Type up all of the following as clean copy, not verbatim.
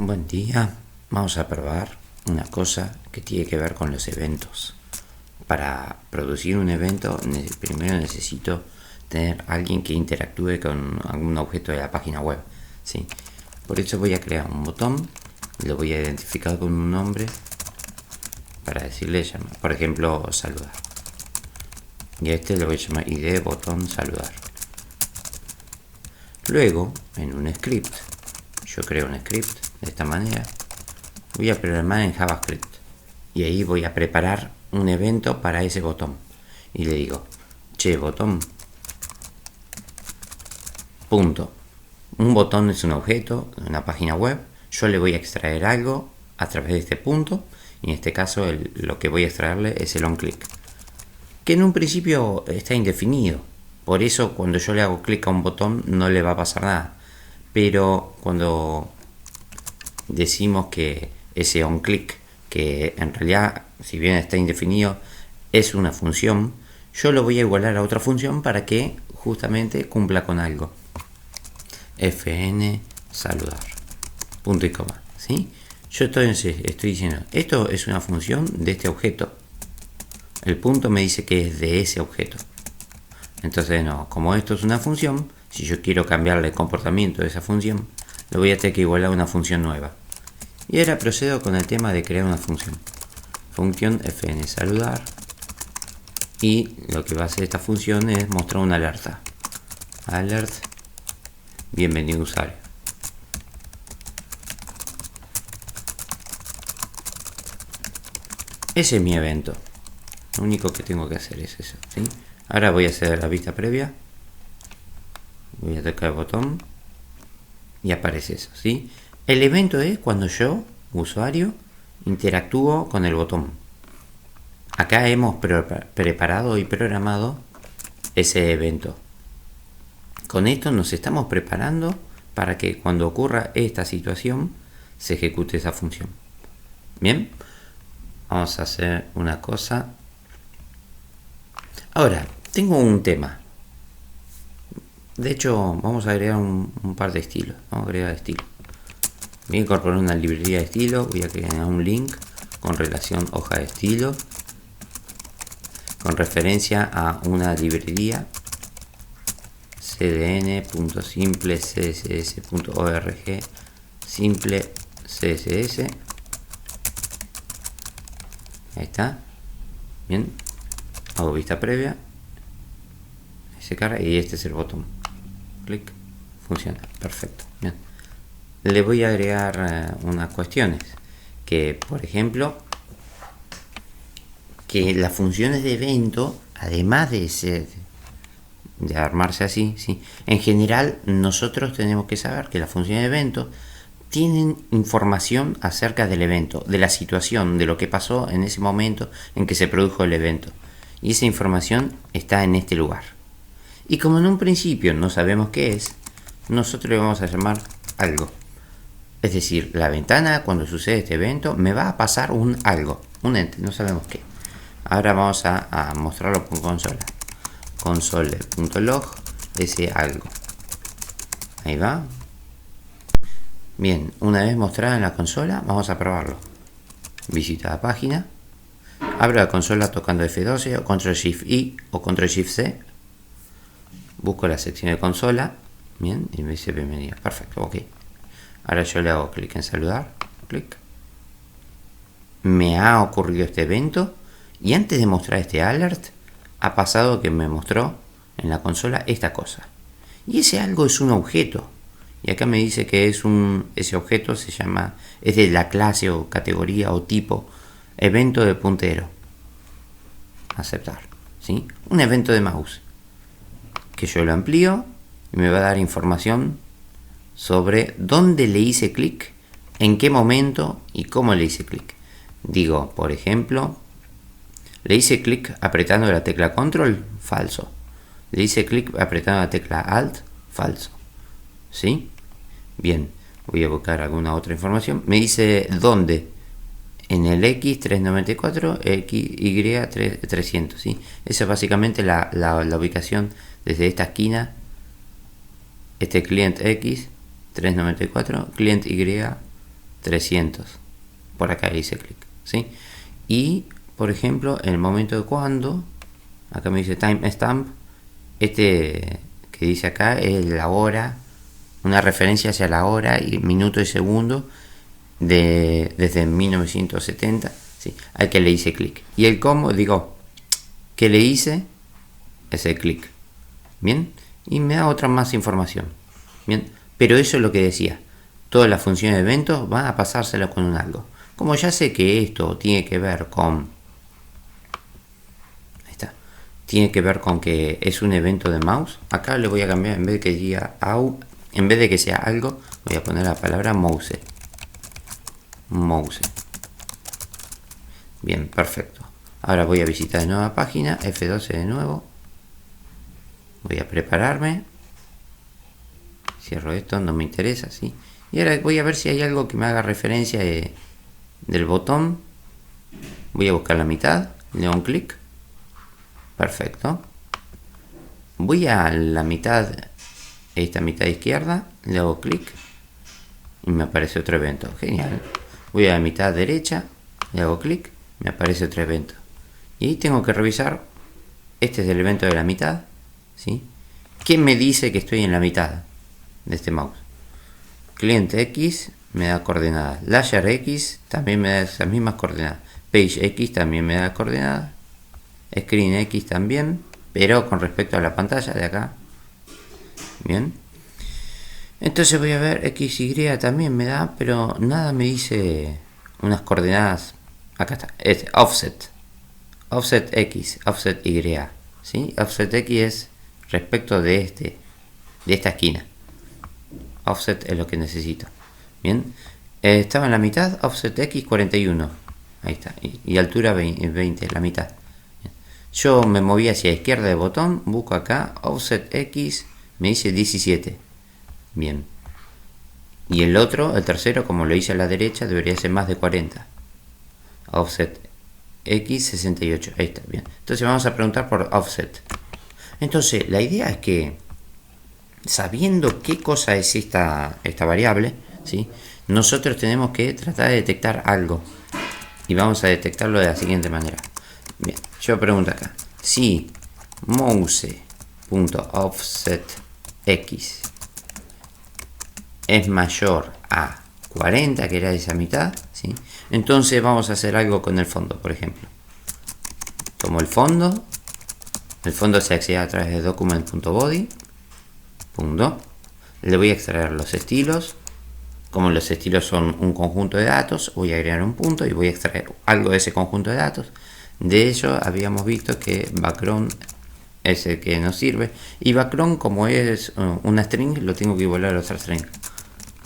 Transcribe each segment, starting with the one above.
Buen día, vamos a probar una cosa que tiene que ver con los eventos. Para producir un evento primero necesito tener alguien que interactúe con algún objeto de la página web, ¿sí? Por eso voy a crear un botón, lo voy a identificar con un nombre para decirle, por ejemplo, saludar. Y a este lo voy a llamar ID botón saludar. Luego, en un script, yo creo un script de esta manera, voy a programar en JavaScript y ahí voy a preparar un evento para ese botón y le digo, che, botón, punto. Un botón es un objeto de una página web, yo le voy a extraer algo a través de este punto y en este caso lo que voy a extraerle es el onClick, que en un principio está indefinido. Por eso cuando yo le hago clic a un botón no le va a pasar nada. Pero cuando decimos que ese onClick, que en realidad, si bien está indefinido, es una función, yo lo voy a igualar a otra función para que justamente cumpla con algo. Fn saludar. Punto y coma. ¿Sí? Yo estoy diciendo, esto es una función de este objeto. El punto me dice que es de ese objeto. Entonces, no, como esto es una función, si yo quiero cambiarle el comportamiento de esa función, lo voy a tener que igualar a una función nueva. Y ahora procedo con el tema de crear una función. Función fn saludar. Y lo que va a hacer esta función es mostrar una alerta. Alert, bienvenido usuario. Ese es mi evento. Lo único que tengo que hacer es eso, ¿sí? Ahora voy a hacer la vista previa. Voy a tocar el botón y aparece eso, ¿sí? El evento es cuando yo, usuario, interactúo con el botón. Acá hemos preparado y programado ese evento. Con esto nos estamos preparando para que cuando ocurra esta situación se ejecute esa función. Bien, vamos a hacer una cosa. Ahora, tengo un tema. De hecho, vamos a agregar un par de estilos. Vamos a agregar estilo. Voy a incorporar una librería de estilo. Voy a crear un link con relación hoja de estilo, con referencia a una librería cdn.simple.css.org simple css. Ahí está. Bien. Hago vista previa. Se carga y este es el botón. Clic. Funciona. Perfecto. Bien. Le voy a agregar unas cuestiones. Que, por ejemplo, que las funciones de evento, además de armarse así, ¿sí? En general, nosotros tenemos que saber que las funciones de evento tienen información acerca del evento, de la situación, de lo que pasó en ese momento en que se produjo el evento. Y esa información está en este lugar. Y como en un principio no sabemos qué es, nosotros le vamos a llamar algo. Es decir, la ventana cuando sucede este evento me va a pasar un algo, un ente, no sabemos qué. Ahora vamos a mostrarlo con consola. Console.log ese algo. Ahí va. Bien, una vez mostrada en la consola, vamos a probarlo. Visita la página. Abro la consola tocando F12 o Ctrl-Shift-I o Ctrl-Shift-C. Busco la sección de consola. Bien, y me dice bienvenido. Perfecto, ok. Ahora yo le hago clic en saludar. Clic. Me ha ocurrido este evento. Y antes de mostrar este alert, ha pasado que me mostró en la consola esta cosa. Y ese algo es un objeto. Y acá me dice que es ese objeto se llama, es de la clase o categoría o tipo evento de puntero. Aceptar. ¿Sí? Un evento de mouse. Que yo lo amplío y me va a dar información sobre dónde le hice clic, en qué momento y cómo le hice clic. Digo, por ejemplo, le hice clic apretando la tecla control, falso. Le hice clic apretando la tecla alt, falso. ¿Sí? Bien, voy a buscar alguna otra información. Me dice dónde. En el X394, XY300, ¿sí? Esa es básicamente la ubicación desde esta esquina. Este cliente X, 394, cliente Y, 300. Por acá le hice clic, ¿sí? Y, por ejemplo, en el momento de cuando, acá me dice timestamp, este que dice acá es la hora, una referencia hacia la hora y minuto y segundo desde 1970, ¿sí? Al que le hice clic. Y el cómo, digo, que le hice ese clic. Bien, y me da otra más información. Bien, pero eso es lo que decía. Todas las funciones de eventos van a pasárselo con un algo. Como ya sé que esto tiene que ver con... Ahí está. Tiene que ver con que es un evento de mouse. Acá le voy a cambiar, en vez de que diga en vez de que sea algo, voy a poner la palabra mouse. Mouse. Bien, perfecto. Ahora voy a visitar de nueva página, F12 de nuevo. Voy a prepararme. Cierro esto, no me interesa, ¿sí? Y ahora voy a ver si hay algo que me haga referencia del botón. Voy a buscar la mitad, le doy un clic. Perfecto. Voy a la mitad, esta mitad izquierda, le hago clic y me aparece otro evento. Genial. Voy a la mitad derecha, le hago clic, me aparece otro evento. Y ahí tengo que revisar. Este es el evento de la mitad, ¿sí? ¿Qué me dice que estoy en la mitad de este mouse? Cliente X me da coordenadas. Layer X también me da esas mismas coordenadas. Page X también me da coordenadas. Screen X también, pero con respecto a la pantalla de acá. Bien. Entonces voy a ver XY también me da, pero nada me dice unas coordenadas. Acá está, es offset. Offset X, offset Y. ¿Sí? Offset X es respecto de esta esquina. Offset es lo que necesito. Bien. Estaba en la mitad, offset X 41. Ahí está. Y altura 20, la mitad. Bien. Yo me moví hacia la izquierda del botón, busco acá, offset X, me dice 17. Bien. Y el otro, el tercero, como lo hice a la derecha, debería ser más de 40. Offset X 68. Ahí está, bien. Entonces vamos a preguntar por offset. Entonces, la idea es que, sabiendo qué cosa es esta variable, ¿sí? Nosotros tenemos que tratar de detectar algo. Y vamos a detectarlo de la siguiente manera. Bien, yo pregunto acá. Si mouse.offsetX es mayor a 40, que era esa mitad, ¿sí? Entonces vamos a hacer algo con el fondo, por ejemplo. Tomo el fondo se accede a través de document.body. Le voy a extraer los estilos. Como los estilos son un conjunto de datos, voy a agregar un punto y voy a extraer algo de ese conjunto de datos. De ello habíamos visto que background es el que nos sirve. Y background, como es una string, lo tengo que igualar a otra string.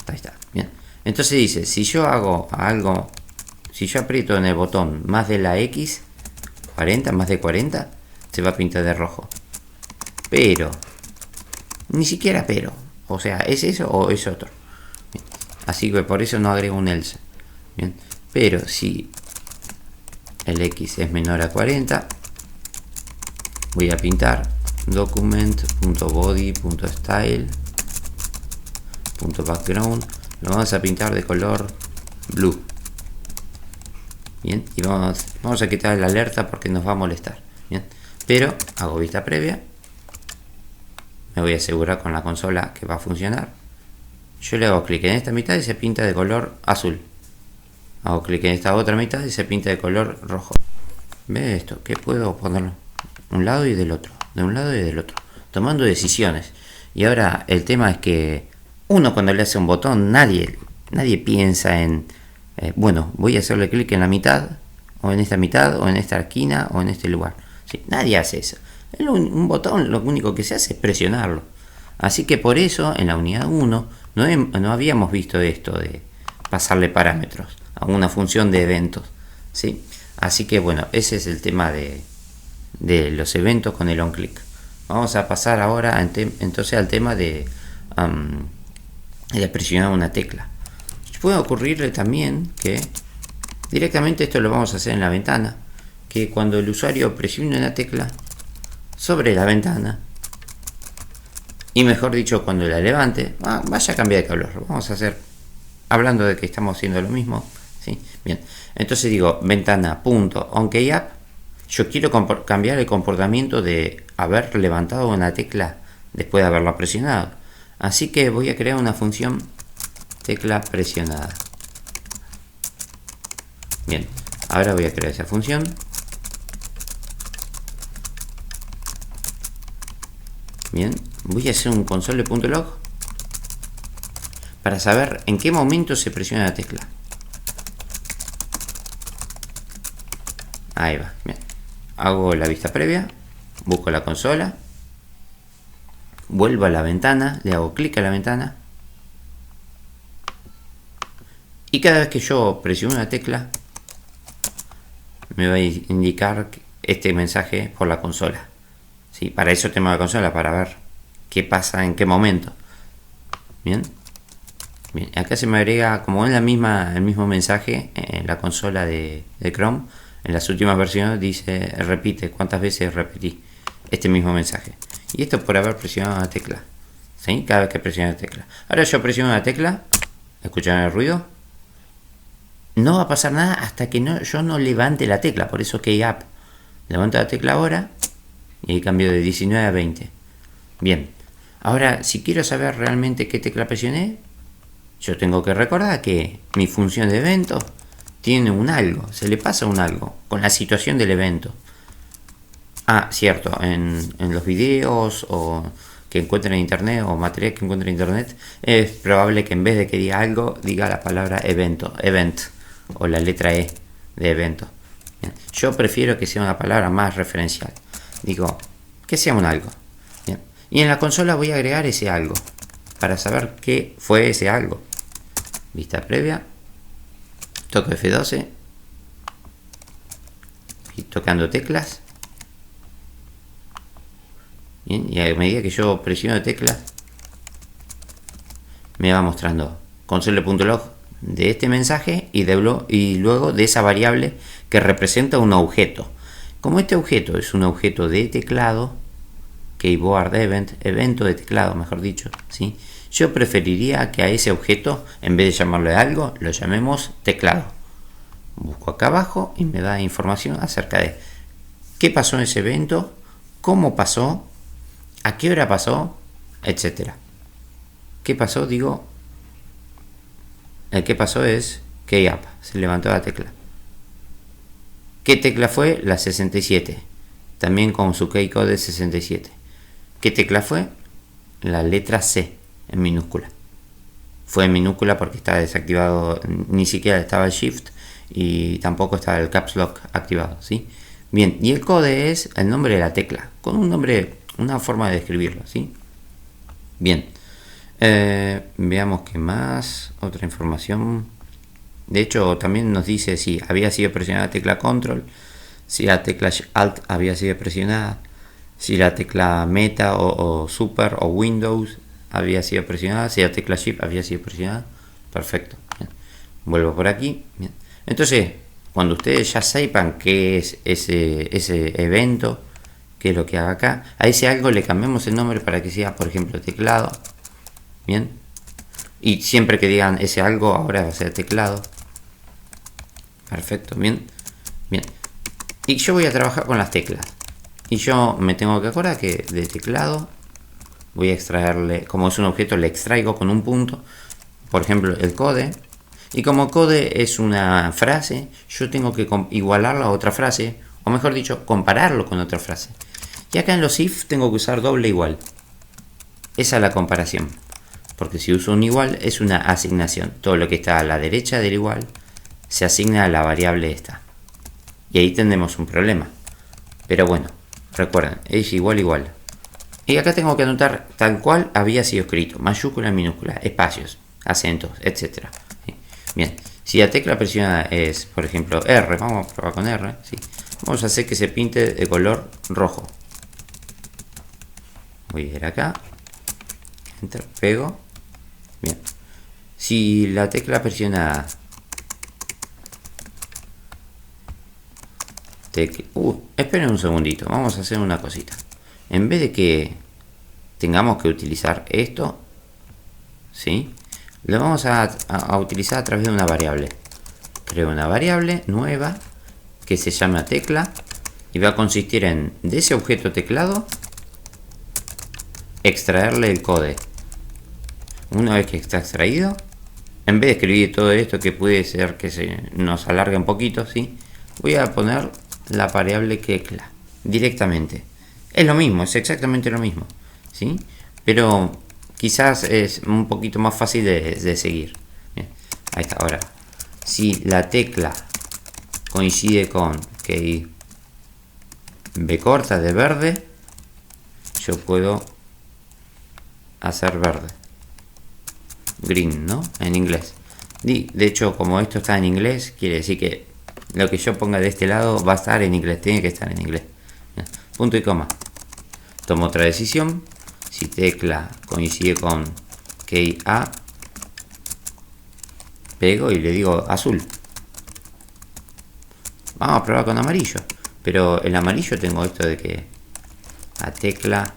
Ahí está, bien. Entonces dice, si yo hago algo, si yo aprieto en el botón más de la X, 40, más de 40, se va a pintar de rojo. Pero, ni siquiera pero. O sea, ¿es eso o es otro? Bien. Así que por eso no agrego un else. Bien. Pero si el X es menor a 40, voy a pintar document.body.style.background. Lo vamos a pintar de color blue. Bien, y vamos a quitar la alerta porque nos va a molestar. Bien, pero hago vista previa. Me voy a asegurar con la consola que va a funcionar. Yo le hago clic en esta mitad y se pinta de color azul. Hago clic en esta otra mitad y se pinta de color rojo. ¿Ve esto? Que puedo ponerlo un lado y del otro, de un lado y del otro, tomando decisiones. Y ahora el tema es que uno, cuando le hace un botón, nadie piensa en bueno, voy a hacerle clic en la mitad, o en esta mitad, o en esta esquina, o en este lugar. ¿Sí? Nadie hace eso. Un botón, lo único que se hace es presionarlo. Así que por eso en la unidad 1 no habíamos visto esto de pasarle parámetros a una función de eventos, ¿sí? Así que bueno, ese es el tema de los eventos con el onClick. Vamos a pasar ahora entonces al tema de presionar una tecla. Puede ocurrirle también que directamente esto lo vamos a hacer en la ventana, que cuando el usuario presione una tecla sobre la ventana, y mejor dicho cuando la levante, vaya a cambiar de color. Vamos a hacer hablando de que estamos haciendo lo mismo, ¿sí? Bien, entonces digo ventana.onKeyApp. Yo quiero cambiar el comportamiento de haber levantado una tecla después de haberla presionado. Así que voy a crear una función tecla presionada. Bien, ahora voy a crear esa función. Bien, voy a hacer un console.log para saber en qué momento se presiona la tecla. Ahí va, bien. Hago la vista previa, busco la consola, vuelvo a la ventana, le hago clic a la ventana y cada vez que yo presiono una tecla me va a indicar este mensaje por la consola. ¿Sí? Para eso tengo la consola, para ver qué pasa en qué momento. Bien, bien, acá se me agrega, como es el mismo mensaje en la consola de Chrome. En las últimas versiones dice repite, cuántas veces repetí este mismo mensaje. Y esto por haber presionado la tecla. ¿Sí? Cada vez que presiono la tecla. Ahora yo presiono la tecla, escuchan el ruido. No va a pasar nada hasta que yo no levante la tecla. Por eso que app. Levanto la tecla ahora y ahí cambio de 19 a 20. Bien. Ahora, si quiero saber realmente qué tecla presioné, yo tengo que recordar que mi función de evento tiene un algo, se le pasa un algo con la situación del evento. Ah, cierto, en los videos o que encuentren en internet o material que encuentren en internet, es probable que en vez de que diga algo, diga la palabra evento, event, o la letra E de evento. Bien. Yo prefiero que sea una palabra más referencial. Digo, que sea un algo. Bien. Y en la consola voy a agregar ese algo, para saber qué fue ese algo. Vista previa. Toco F12 y tocando teclas. Bien, y a medida que yo presiono teclas me va mostrando console.log de este mensaje y luego de esa variable que representa un objeto. Como este objeto es un objeto de teclado, keyboard event, evento de teclado mejor dicho, ¿sí? Yo preferiría que a ese objeto, en vez de llamarle algo, lo llamemos teclado. Busco acá abajo y me da información acerca de qué pasó en ese evento, cómo pasó, a qué hora pasó, etcétera. ¿Qué pasó? Digo, el que pasó es KeyApp, se levantó la tecla. ¿Qué tecla fue? La 67, también con su keycode 67. ¿Qué tecla fue? La letra C en minúscula. Fue en minúscula porque estaba desactivado, ni siquiera estaba el Shift y tampoco estaba el Caps Lock activado, ¿sí? Bien, y el code es el nombre de la tecla, con un nombre, una forma de escribirlo, ¿sí? Bien, veamos qué más, otra información. De hecho, también nos dice si había sido presionada la tecla Control, si la tecla Alt había sido presionada, si la tecla Meta o Super o Windows había sido presionada, si la tecla Shift había sido presionada. Perfecto. Bien. Vuelvo por aquí. Bien. Entonces, cuando ustedes ya sepan qué es ese evento, qué es lo que haga acá, a ese algo le cambiamos el nombre para que sea, por ejemplo, teclado. Bien. Y siempre que digan ese algo, ahora va a ser teclado. Perfecto. Bien. Bien. Y yo voy a trabajar con las teclas. Y yo me tengo que acordar que de teclado voy a extraerle, como es un objeto, le extraigo con un punto, por ejemplo, el code. Y como code es una frase, yo tengo que igualarlo a otra frase, o mejor dicho, compararlo con otra frase. Y acá en los if tengo que usar doble igual. Esa es la comparación. Porque si uso un igual es una asignación. Todo lo que está a la derecha del igual se asigna a la variable esta. Y ahí tendremos un problema. Pero bueno, recuerden, es igual igual. Y acá tengo que anotar tal cual había sido escrito. Mayúscula, minúscula, espacios, acentos, etc. Bien, si la tecla presionada es, por ejemplo, R, vamos a probar con R, ¿sí? Vamos a hacer que se pinte de color rojo. Voy a ir acá, Enter, pego. Bien, si la tecla presionada esperen un segundito, vamos a hacer una cosita. En vez de que tengamos que utilizar esto, ¿sí? Lo vamos a utilizar a través de una variable. Creo una variable nueva que se llama tecla y va a consistir en, de ese objeto teclado, extraerle el code. Una vez que está extraído, en vez de escribir todo esto que puede ser que se nos alargue un poquito, ¿sí? Voy a poner la variable tecla directamente. Es lo mismo, es exactamente lo mismo, ¿sí? Pero quizás es un poquito más fácil de seguir. Bien, ahí está. Ahora, si la tecla coincide con que B corta de verde, yo puedo hacer verde. Green, ¿no? En inglés. De hecho, como esto está en inglés, quiere decir que lo que yo ponga de este lado va a estar en inglés, tiene que estar en inglés. Bien. Punto y coma. Tomo otra decisión. Si tecla coincide con key A, pego y le digo azul. Vamos a probar con amarillo. Pero el amarillo tengo esto de que la tecla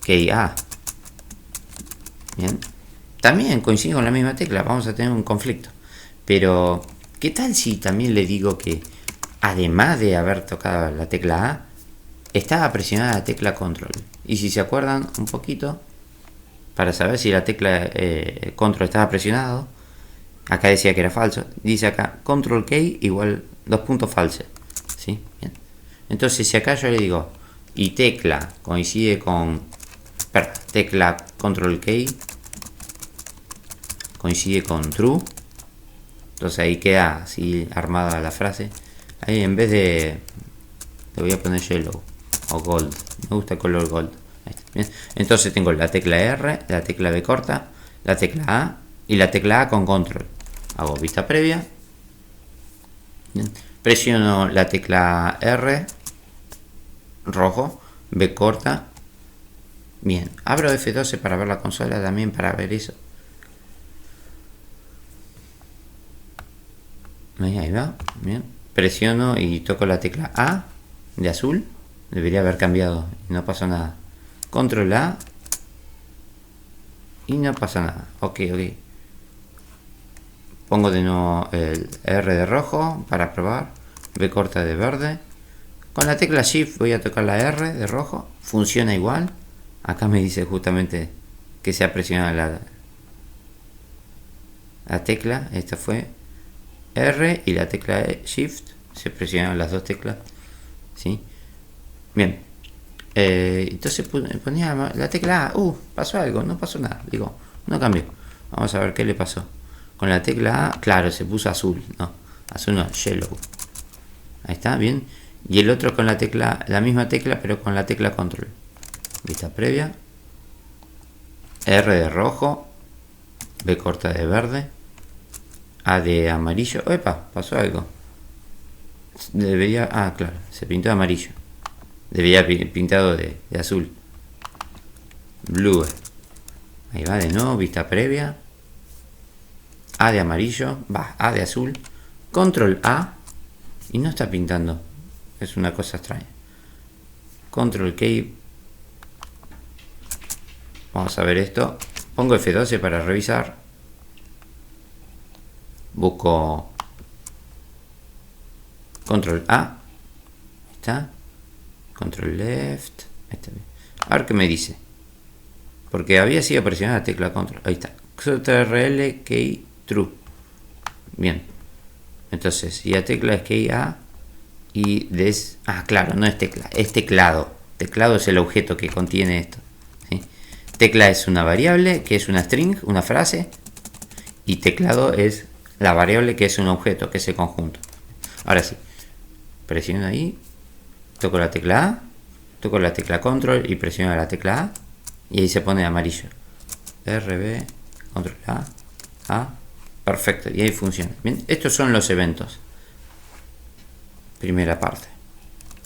key A. Bien. También coincide con la misma tecla. Vamos a tener un conflicto. Pero, ¿qué tal si también le digo que, además de haber tocado la tecla A, estaba presionada la tecla control? Y si se acuerdan un poquito, para saber si la tecla control estaba presionado, acá decía que era falso. Dice acá control key igual 2 puntos false. ¿Sí? Bien. Entonces, si acá yo le digo y tecla coincide con tecla control key coincide con true, entonces ahí queda así armada la frase. Ahí en vez de le voy a poner yellow o gold, me gusta el color gold. Ahí está. Bien. Entonces tengo la tecla R, la tecla B corta, la tecla A y la tecla A con control. Hago vista previa. Bien. Presiono la tecla R, rojo, B corta. Bien, abro F12 para ver la consola también, para ver eso. Ahí va, bien. Presiono y toco la tecla A de azul. Debería haber cambiado y no pasó nada. Control A y no pasa nada. Ok. Pongo de nuevo el R de rojo para probar. B corta de verde. Con la tecla Shift voy a tocar la R de rojo. Funciona igual. Acá me dice justamente que se ha presionado la tecla. Esta fue R y la tecla Shift. Se presionaron las dos teclas. ¿Sí? Bien. Entonces ponía la tecla A. Pasó algo. No pasó nada. Digo, no cambió. Vamos a ver qué le pasó. Con la tecla A, claro, se puso azul. No, azul no, yellow. Ahí está, bien. Y el otro con la tecla, la misma tecla, pero con la tecla control. Vista previa. R de rojo. B corta de verde. A de amarillo. ¡Epa! Pasó algo. Debería... claro, se pintó de amarillo. Debería pintado de azul. Blue. Ahí va de nuevo, vista previa. A de amarillo, A de azul. Control A. Y no está pintando. Es una cosa extraña. Control K. Vamos a ver esto. Pongo F12 para revisar. Busco Control A. Ahí está. Control Left. Ahí está. A ver qué me dice. Porque había sido presionada la tecla Control. Ahí está. CTRL Key True. Bien. Entonces, si la tecla es Key A y claro, no es tecla, es teclado. Teclado es el objeto que contiene esto. ¿Sí? Tecla es una variable que es una string, una frase. Y teclado es la variable que es un objeto, que es el conjunto. Ahora sí. Presiono ahí. Toco la tecla A. Toco la tecla Control y presiono la tecla A. Y ahí se pone amarillo. RB, Control A. Perfecto, y ahí funciona. Bien, estos son los eventos. Primera parte.